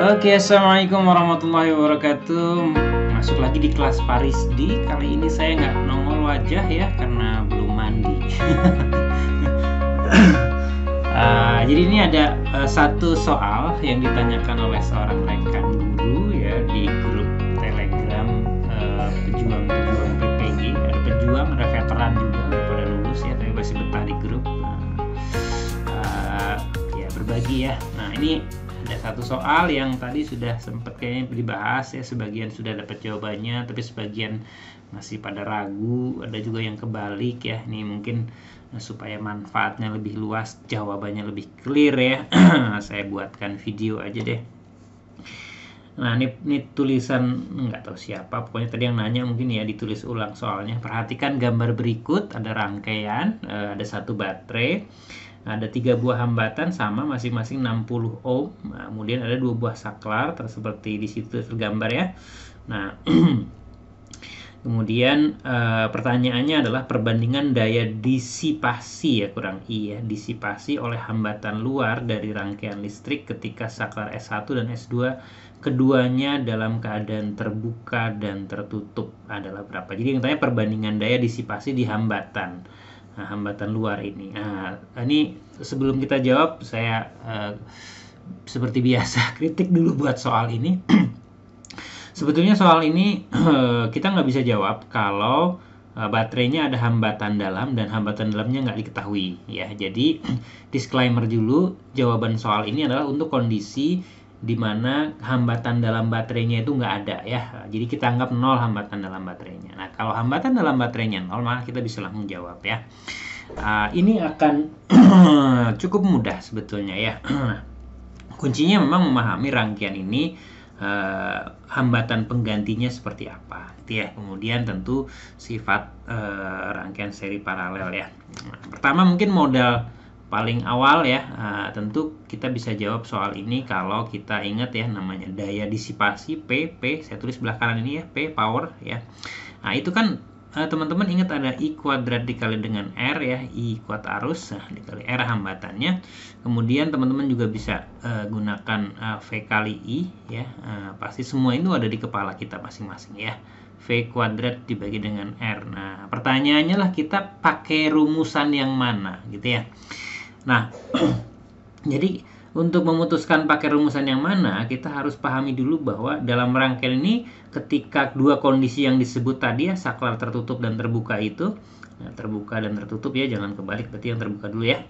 Oke, assalamualaikum warahmatullahi wabarakatuh. Masuk lagi di kelas Parisdi. Kali ini saya nggak nongol wajah ya karena belum mandi. Jadi ini ada satu soal yang ditanyakan oleh seorang rekan guru ya di grup Telegram pejuang-pejuang PPG. Ada pejuang, ada veteran juga udah pada lulus ya, tapi masih betah di grup. Ya berbagi ya. Nah ini ada satu soal yang tadi sudah sempat kayaknya dibahas ya, sebagian sudah dapat jawabannya tapi sebagian masih pada ragu, ada juga yang kebalik ya. Ini mungkin supaya manfaatnya lebih luas, jawabannya lebih clear ya. Saya buatkan video aja deh. Nah ini tulisan nggak tahu siapa, pokoknya tadi yang nanya mungkin ya ditulis ulang soalnya. Perhatikan gambar berikut, ada rangkaian, ada satu baterai, ada 3 buah hambatan sama masing-masing 60 ohm. Nah, kemudian ada 2 buah saklar seperti di situ tergambar ya. Nah, kemudian pertanyaannya adalah perbandingan daya disipasi ya, kurang I ya, disipasi oleh hambatan luar dari rangkaian listrik ketika saklar S1 dan S2 keduanya dalam keadaan terbuka dan tertutup adalah berapa. Jadi yang tanya perbandingan daya disipasi di hambatan. Nah, hambatan luar ini. Nah, ini sebelum kita jawab, saya seperti biasa kritik dulu buat soal ini. Sebetulnya soal ini kita nggak bisa jawab kalau baterainya ada hambatan dalam dan hambatan dalamnya nggak diketahui ya. Jadi disclaimer dulu, jawaban soal ini adalah untuk kondisi di mana hambatan dalam baterainya itu nggak ada ya. Jadi kita anggap 0 hambatan dalam baterainya. Nah kalau hambatan dalam baterainya 0 maka kita bisa langsung jawab ya. Ini akan cukup mudah sebetulnya ya. Kuncinya memang memahami rangkaian ini, hambatan penggantinya seperti apa gitu ya. Kemudian tentu sifat rangkaian seri paralel ya. Pertama mungkin modal paling awal ya, tentu kita bisa jawab soal ini kalau kita ingat ya namanya daya disipasi P, saya tulis sebelah kanan ini ya, P power ya. Nah itu kan teman-teman ingat ada I kuadrat dikali dengan R ya, I kuat arus dikali R hambatannya. Kemudian teman-teman juga bisa gunakan V kali I ya, pasti semua itu ada di kepala kita masing-masing ya. V kuadrat dibagi dengan R. Nah pertanyaannya lah kita pakai rumusan yang mana gitu ya. Nah, jadi untuk memutuskan pakai rumusan yang mana, kita harus pahami dulu bahwa dalam rangkaian ini ketika dua kondisi yang disebut tadi ya, saklar tertutup dan terbuka itu, terbuka dan tertutup ya, jangan kebalik, berarti yang terbuka dulu ya.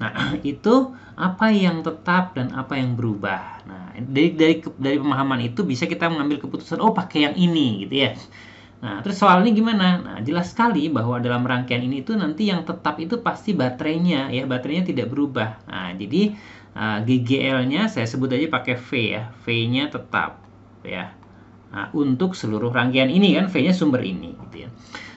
Nah, itu apa yang tetap dan apa yang berubah. Nah, dari pemahaman itu bisa kita mengambil keputusan, oh pakai yang ini gitu ya. Nah, terus soal ini gimana? Nah, jelas sekali bahwa dalam rangkaian ini tuh nanti yang tetap itu pasti baterainya ya, baterainya tidak berubah. Nah, jadi GGL-nya saya sebut aja pakai V ya, V-nya tetap ya. Nah, untuk seluruh rangkaian ini kan V-nya sumber ini gitu ya.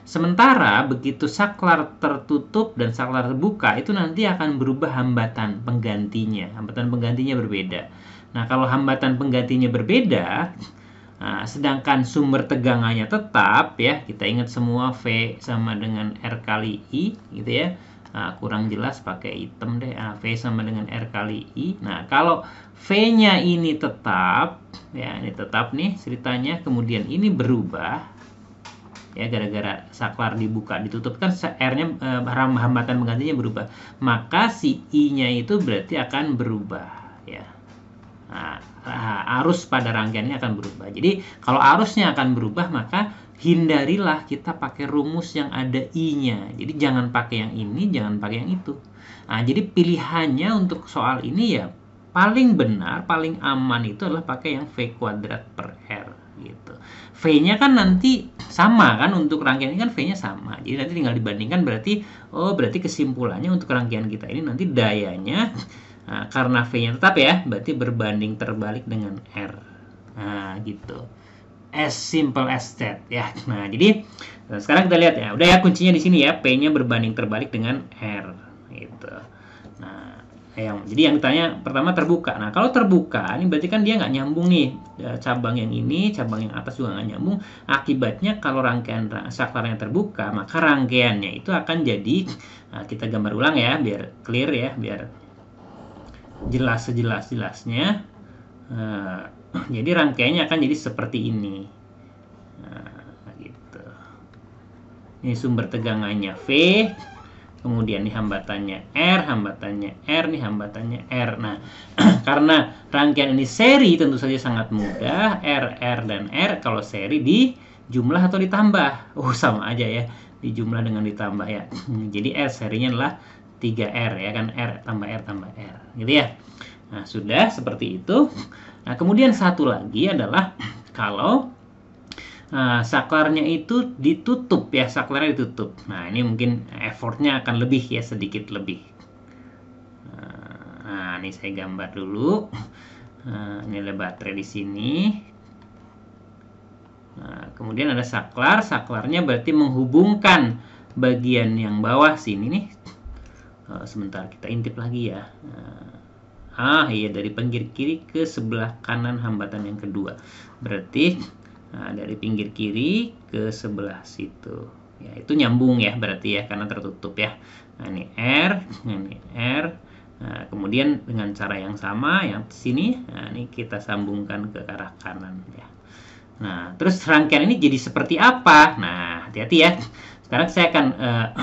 Sementara begitu saklar tertutup dan saklar terbuka itu nanti akan berubah hambatan penggantinya. Hambatan penggantinya berbeda. Nah, kalau hambatan penggantinya berbeda, sedangkan sumber tegangannya tetap ya, kita ingat semua V sama dengan R kali I gitu ya. Kurang jelas pakai hitam deh, V sama dengan R kali I. Nah kalau V-nya ini tetap ya, ini tetap nih ceritanya, kemudian ini berubah ya gara-gara saklar dibuka ditutup kan R-nya hambatan penggantinya berubah, maka si I-nya itu berarti akan berubah ya. Arus pada rangkaiannya akan berubah. Jadi kalau arusnya akan berubah maka hindarilah kita pakai rumus yang ada I-nya. Jadi jangan pakai yang ini, jangan pakai yang itu. Jadi pilihannya untuk soal ini ya paling benar, paling aman itu adalah pakai yang V kuadrat per R gitu. V-nya kan nanti sama kan, untuk rangkaian ini kan V-nya sama. Jadi nanti tinggal dibandingkan, berarti berarti kesimpulannya untuk rangkaian kita ini nanti dayanya karena V-nya tetap ya, berarti berbanding terbalik dengan R. Nah, gitu. As simple as that ya. Nah, jadi sekarang kita lihat ya. Udah ya, kuncinya di sini ya, P-nya berbanding terbalik dengan R gitu. Nah, jadi yang ditanya pertama terbuka. Nah, kalau terbuka ini berarti kan dia nggak nyambung nih. Cabang yang ini, cabang yang atas juga nggak nyambung. Akibatnya kalau rangkaian saklarnya terbuka, maka rangkaiannya itu akan jadi, kita gambar ulang ya biar clear ya, biar jelas sejelas-jelasnya. Jadi rangkaiannya akan jadi seperti ini. Gitu. Ini sumber tegangannya V, kemudian ini hambatannya R, nih hambatannya R. Nah, karena rangkaian ini seri tentu saja sangat mudah. R dan R kalau seri di jumlah atau ditambah. Sama aja ya, di jumlah dengan ditambah ya. Jadi R serinya adalah 3R ya kan, R tambah R gitu ya. Nah, sudah seperti itu. Nah, kemudian satu lagi adalah kalau saklarnya itu ditutup ya, saklarnya ditutup. Nah, ini mungkin effortnya akan lebih ya, sedikit lebih. Nah, ini saya gambar dulu. Ini ada baterai di sini. Nah, kemudian ada saklar. Saklarnya berarti menghubungkan bagian yang bawah sini nih. Sebentar, kita intip lagi ya. Iya, dari pinggir kiri ke sebelah kanan hambatan yang kedua. Berarti dari pinggir kiri ke sebelah situ. Ya, itu nyambung ya berarti ya, karena tertutup ya. Nah, ini R, ini R. Nah, kemudian dengan cara yang sama yang sini, nah, ini kita sambungkan ke arah kanan ya. Nah, terus rangkaian ini jadi seperti apa? Nah, hati-hati ya. Sekarang saya akan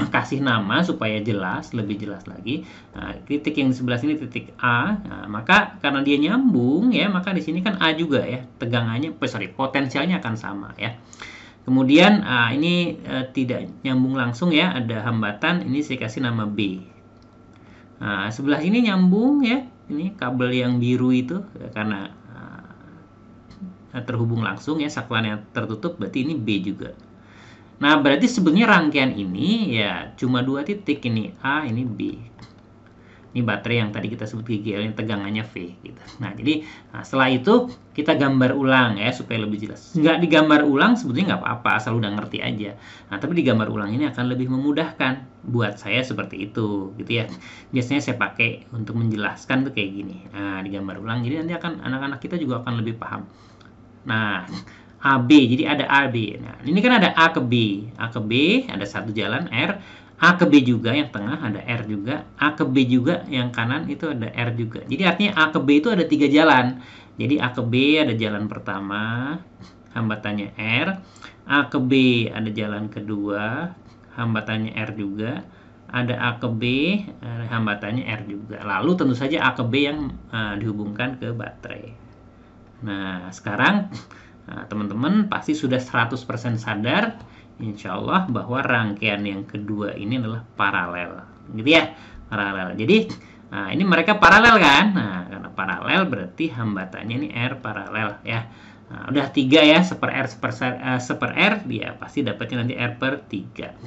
kasih nama supaya jelas, lebih jelas lagi. Nah, titik yang di sebelah sini titik A. Nah, maka karena dia nyambung ya, maka di sini kan A juga ya. Tegangannya, potensialnya akan sama ya. Kemudian ini tidak nyambung langsung ya, ada hambatan. Ini saya kasih nama B. Nah, sebelah ini nyambung ya. Ini kabel yang biru itu karena terhubung langsung ya, saklarnya tertutup, berarti ini B juga. Nah, berarti sebenarnya rangkaian ini ya cuma 2 titik, ini A, ini B. Ini baterai yang tadi kita sebut GGL, yang tegangannya V gitu. Nah, jadi setelah itu kita gambar ulang ya supaya lebih jelas. Nggak digambar ulang sebetulnya nggak apa-apa, asal udah ngerti aja. Nah, tapi digambar ulang ini akan lebih memudahkan buat saya seperti itu gitu ya. Biasanya saya pakai untuk menjelaskan tuh kayak gini. Nah, digambar ulang jadi nanti akan anak-anak kita juga akan lebih paham. Nah, AB, jadi ada AB. Nah, ini kan ada A ke B. A ke B ada satu jalan R. A ke B juga yang tengah ada R juga. A ke B juga yang kanan itu ada R juga. Jadi artinya A ke B itu ada 3 jalan. Jadi A ke B ada jalan pertama, hambatannya R. A ke B ada jalan kedua, hambatannya R juga. Ada A ke B, hambatannya R juga. Lalu tentu saja A ke B yang dihubungkan ke baterai. Nah, sekarang teman-teman pasti sudah 100% sadar insya Allah bahwa rangkaian yang kedua ini adalah paralel gitu ya, paralel. Jadi ini mereka paralel kan. Nah, karena paralel berarti hambatannya ini R paralel ya. Nah, udah 3 ya, seper R dia pasti dapatnya nanti R per 3.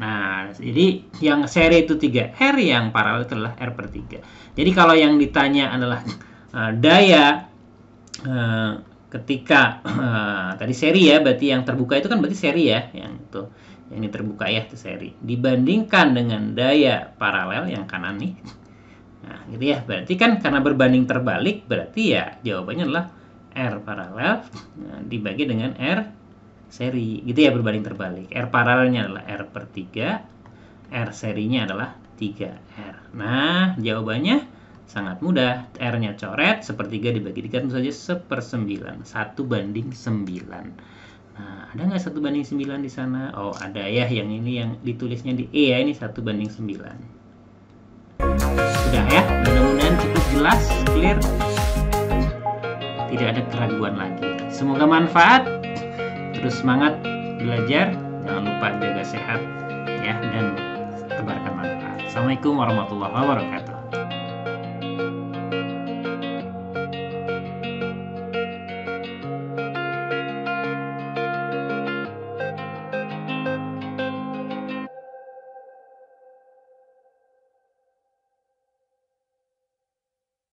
Nah, jadi yang seri itu 3R, yang paralel itu adalah R per 3. Jadi kalau yang ditanya adalah daya ketika tadi seri ya, berarti yang terbuka itu kan berarti seri ya, yang itu yang ini terbuka ya, itu seri dibandingkan dengan daya paralel yang kanan nih. Nah, gitu ya, berarti kan karena berbanding terbalik berarti ya jawabannya adalah R paralel dibagi dengan R seri gitu ya, berbanding terbalik. R paralelnya adalah R per 3, R serinya adalah 3R. Nah, jawabannya sangat mudah, R-nya coret, sepertiga dibagi 3 tentu saja 1/9, 1/9. Nah, ada nggak 1/9 di sana? Oh, ada ya, yang ini yang ditulisnya di E ya, ini 1/9. Sudah ya, mudah-mudahan cukup jelas, clear, tidak ada keraguan lagi. Semoga manfaat, terus semangat belajar, jangan lupa jaga sehat ya, dan tebarkan manfaat. Assalamualaikum warahmatullahi wabarakatuh.